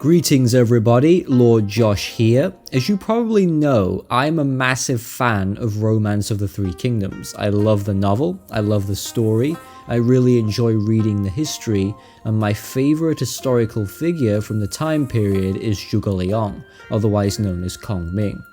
Greetings everybody, Lord Josh here. As you probably know, I'm a massive fan of Romance of the Three Kingdoms. I love the novel, I love the story, I really enjoy reading the history, and my favorite historical figure from the time period is Zhuge Liang, otherwise known as Kong Ming.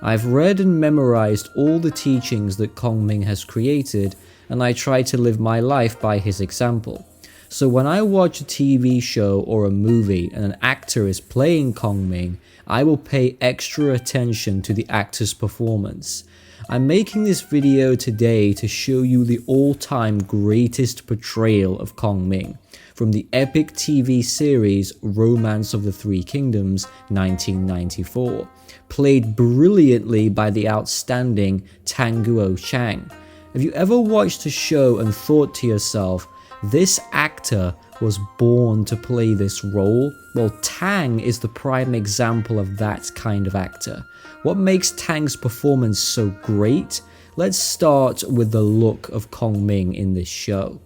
I've read and memorized all the teachings that Kong Ming has created, and I try to live my life by his example. So when I watch a TV show or a movie and an actor is playing Kong Ming, I will pay extra attention to the actor's performance. I'm making this video today to show you the all-time greatest portrayal of Kong Ming from the epic TV series Romance of the Three Kingdoms 1994, played brilliantly by the outstanding Tang Guoqiang. Have you ever watched a show and thought to yourself, this actor was born to play this role? Well, Tang is the prime example of that kind of actor. What makes Tang's performance so great? Let's start with the look of Kong Ming in this show.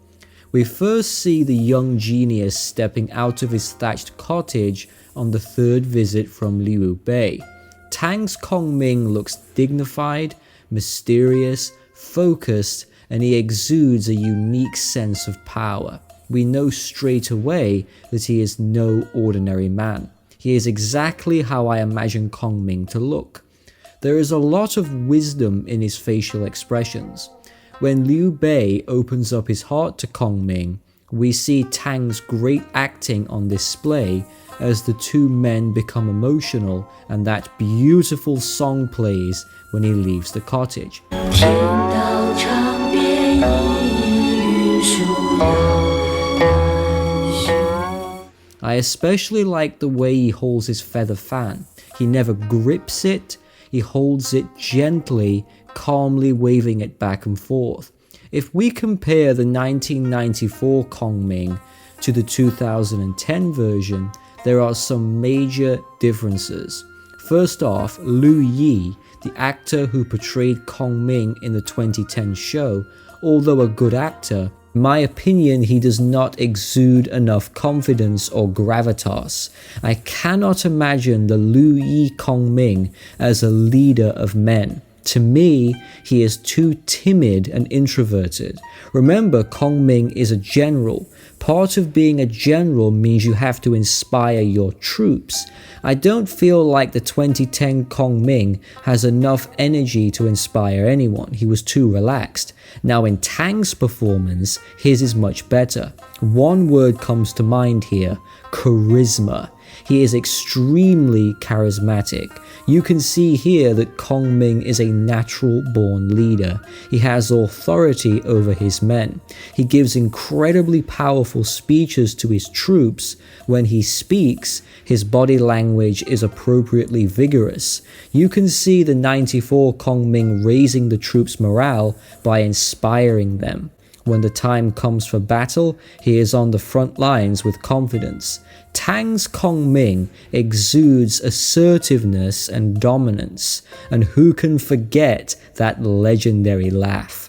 We first see the young genius stepping out of his thatched cottage on the third visit from Liu Bei. Tang's Kong Ming looks dignified, mysterious, focused, and he exudes a unique sense of power. We know straight away that he is no ordinary man. He is exactly how I imagine Kong Ming to look. There is a lot of wisdom in his facial expressions. When Liu Bei opens up his heart to Kong Ming, we see Tang's great acting on display as the two men become emotional and that beautiful song plays when he leaves the cottage. I especially like the way he holds his feather fan. He never grips it, he holds it gently, calmly waving it back and forth. If we compare the 1994 Kong Ming to the 2010 version, there are some major differences. First off, Liu Yi, the actor who portrayed Kong Ming in the 2010 show, although a good actor, in my opinion, he does not exude enough confidence or gravitas. I cannot imagine the Liu Yi Kong Ming as a leader of men. To me, he is too timid and introverted. Remember, Kong Ming is a general. Part of being a general means you have to inspire your troops. I don't feel like the 2010 Kong Ming has enough energy to inspire anyone. He was too relaxed. Now in Tang's performance, his is much better. One word comes to mind here: charisma. He is extremely charismatic. You can see here that Kong Ming is a natural-born leader. He has authority over his men. He gives incredibly powerful speeches to his troops. When he speaks, his body language is appropriately vigorous. You can see the 94 Kong Ming raising the troops' morale by inspiring them. When the time comes for battle, he is on the front lines with confidence. Tang's Kong Ming exudes assertiveness and dominance, and who can forget that legendary laugh?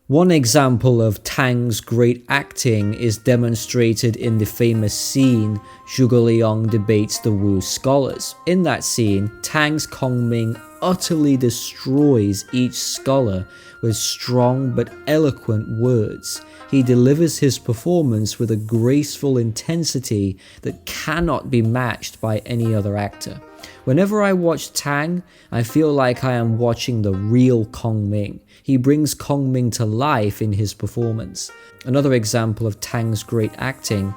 One example of Tang's great acting is demonstrated in the famous scene Zhuge Liang debates the Wu scholars. In that scene, Tang's Kong Ming utterly destroys each scholar with strong but eloquent words. He delivers his performance with a graceful intensity that cannot be matched by any other actor. Whenever I watch Tang, I feel like I am watching the real Kong Ming. He brings Kong Ming to life in his performance. Another example of Tang's great acting: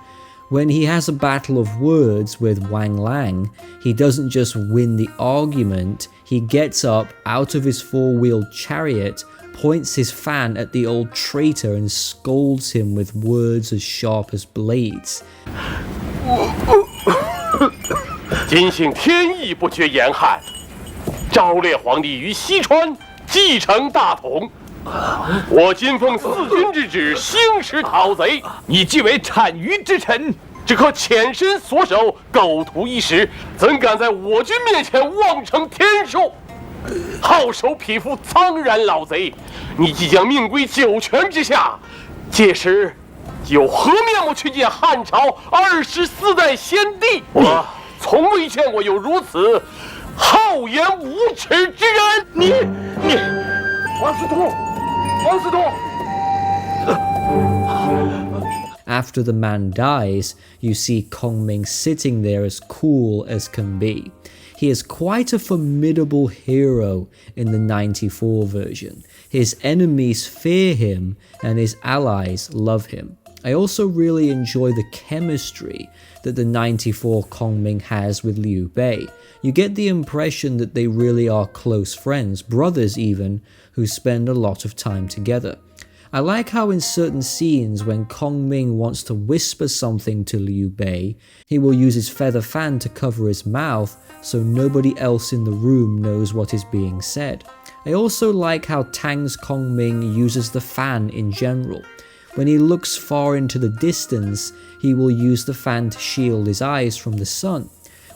when he has a battle of words with Wang Lang, he doesn't just win the argument, he gets up out of his four-wheeled chariot, points his fan at the old traitor and scolds him with words as sharp as blades. 今幸天意不绝严寒，昭烈皇帝于西川继承大统。我今奉四军之旨，兴师讨贼。你既为单于之臣，只可潜身所守，构图一时，怎敢在我军面前妄称天数？好手匹夫，苍然老贼！你即将命归九泉之下，届时有何面目去见汉朝24代先帝？我从未见过有如此厚颜无耻之人！你，王司徒，王司徒。After the man dies, you see Kongming sitting there as cool as can be. He is quite a formidable hero in the 94 version. His enemies fear him and his allies love him. I also really enjoy the chemistry that the 94 Kongming has with Liu Bei. You get the impression that they really are close friends, brothers even, who spend a lot of time together. I like how in certain scenes when Kongming wants to whisper something to Liu Bei, he will use his feather fan to cover his mouth so nobody else in the room knows what is being said. I also like how Tang's Kongming uses the fan in general. When he looks far into the distance, he will use the fan to shield his eyes from the sun.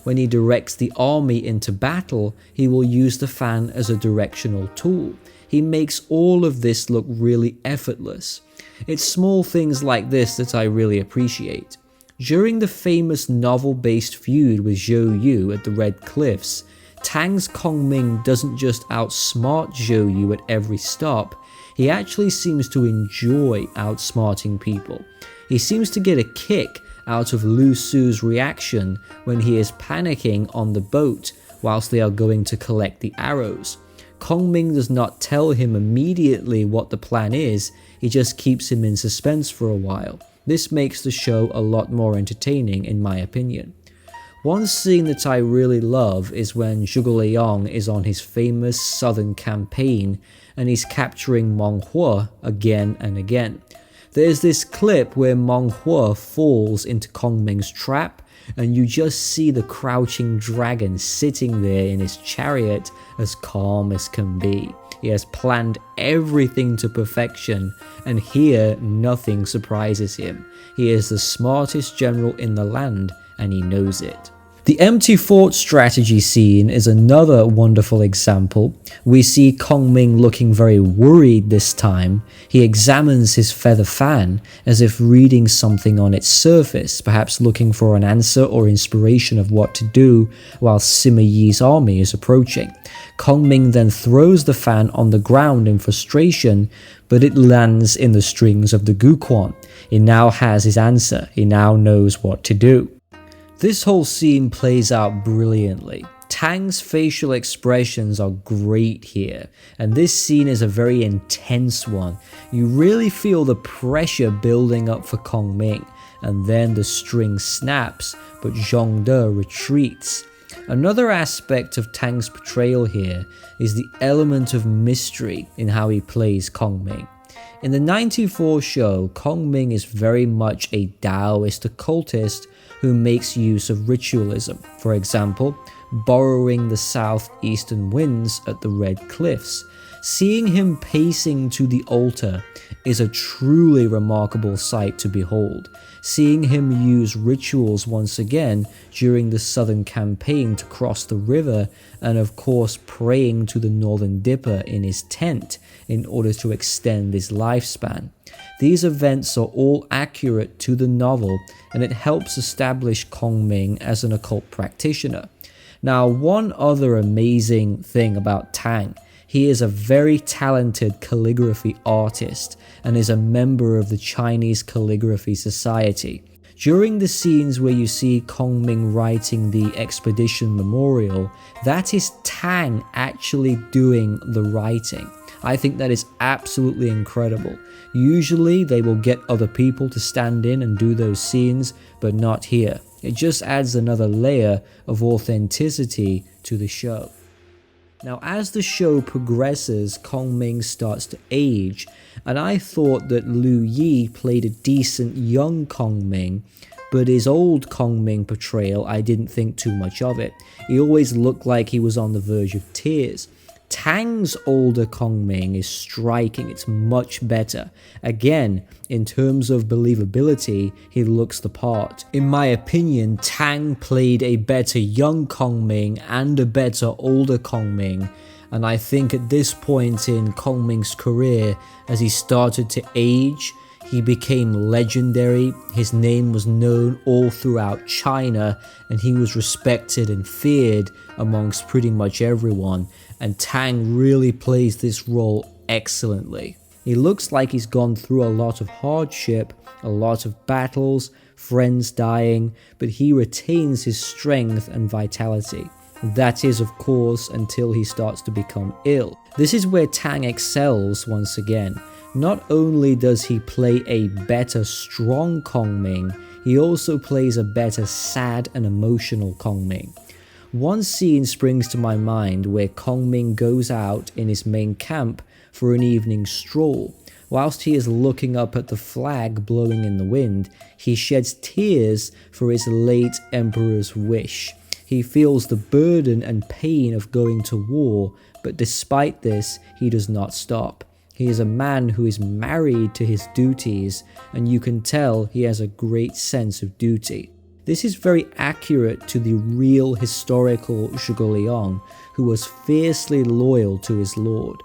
When he directs the army into battle, he will use the fan as a directional tool. He makes all of this look really effortless. It's small things like this that I really appreciate. During the famous novel-based feud with Zhou Yu at the Red Cliffs, Tang's Kongming doesn't just outsmart Zhou Yu at every stop, he actually seems to enjoy outsmarting people. He seems to get a kick out of Lu Su's reaction when he is panicking on the boat whilst they are going to collect the arrows. Kongming does not tell him immediately what the plan is, he just keeps him in suspense for a while. This makes the show a lot more entertaining in my opinion. One scene that I really love is when Zhuge Liang is on his famous southern campaign and he's capturing Meng Huo again and again. There's this clip where Meng Huo falls into Kongming's trap and you just see the crouching dragon sitting there in his chariot as calm as can be. He has planned everything to perfection, and here nothing surprises him. He is the smartest general in the land, and he knows it. The empty fort strategy scene is another wonderful example. We see Kongming looking very worried this time. He examines his feather fan as if reading something on its surface, perhaps looking for an answer or inspiration of what to do while Sima Yi's army is approaching. Kongming then throws the fan on the ground in frustration, but it lands in the strings of the Guoqiang. He now has his answer. He now knows what to do. This whole scene plays out brilliantly. Tang's facial expressions are great here, and this scene is a very intense one. You really feel the pressure building up for Kongming, and then the string snaps, but Zhongde retreats. Another aspect of Tang's portrayal here is the element of mystery in how he plays Kongming. In the 94 show, Kongming is very much a Taoist occultist who makes use of ritualism, for example, borrowing the southeastern winds at the Red Cliffs. Seeing him pacing to the altar is a truly remarkable sight to behold. Seeing him use rituals once again during the southern campaign to cross the river, and of course praying to the Northern Dipper in his tent in order to extend his lifespan. These events are all accurate to the novel, and it helps establish Kongming as an occult practitioner. Now, one other amazing thing about Tang, he is a very talented calligraphy artist and is a member of the Chinese Calligraphy Society. During the scenes where you see Kongming writing the expedition memorial, that is Tang actually doing the writing. I think that is absolutely incredible. Usually they will get other people to stand in and do those scenes, but not here. It just adds another layer of authenticity to the show. Now, as the show progresses, Kongming starts to age, and I thought that Liu Yi played a decent young Kongming, but his old Kongming portrayal, I didn't think too much of it. He always looked like he was on the verge of tears. Tang's older Kongming is striking, it's much better. Again, in terms of believability, he looks the part. In my opinion, Tang played a better young Kongming and a better older Kongming, and I think at this point in Kongming's career, as he started to age, He became legendary, his name was known all throughout China, and he was respected and feared amongst pretty much everyone, and Tang really plays this role excellently. He looks like he's gone through a lot of hardship, a lot of battles, friends dying, but he retains his strength and vitality. That is, of course, until he starts to become ill. This is where Tang excels once again. Not only does he play a better strong Kong Ming, he also plays a better sad and emotional Kong Ming. One scene springs to my mind where Kong Ming goes out in his main camp for an evening stroll. Whilst he is looking up at the flag blowing in the wind, he sheds tears for his late emperor's wish. He feels the burden and pain of going to war, but despite this, he does not stop. He is a man who is married to his duties, and you can tell he has a great sense of duty. This is very accurate to the real historical Zhuge Liang, who was fiercely loyal to his lord.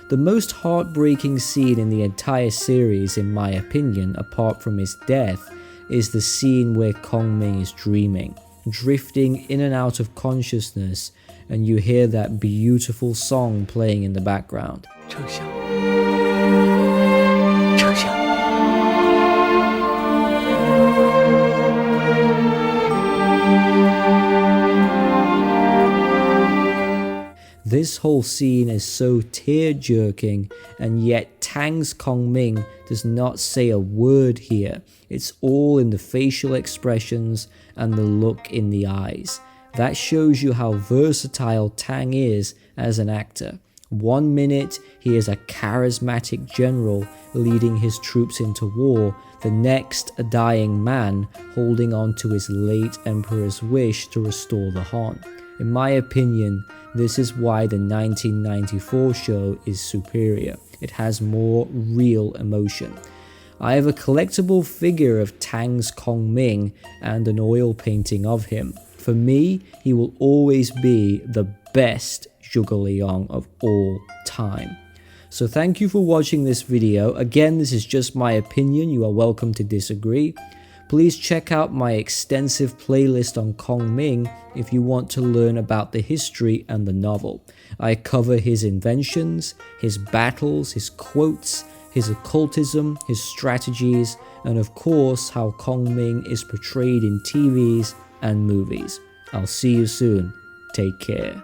The most heartbreaking scene in the entire series, in my opinion, apart from his death, is the scene where Kong Ming is dreaming, drifting in and out of consciousness, and you hear that beautiful song playing in the background. This whole scene is so tear-jerking, and yet Tang's Kong Ming does not say a word here. It's all in the facial expressions and the look in the eyes. That shows you how versatile Tang is as an actor. 1 minute, he is a charismatic general leading his troops into war. The next, a dying man holding on to his late emperor's wish to restore the Han. In my opinion, this is why the 1994 show is superior. It has more real emotion. I have a collectible figure of Tang's Kong Ming and an oil painting of him. For me, he will always be the best Zhuge Liang of all time. So thank you for watching this video. Again, this is just my opinion. You are welcome to disagree. Please check out my extensive playlist on Kong Ming if you want to learn about the history and the novel. I cover his inventions, his battles, his quotes, his occultism, his strategies, and of course how Kong Ming is portrayed in TVs and movies. I'll see you soon. Take care.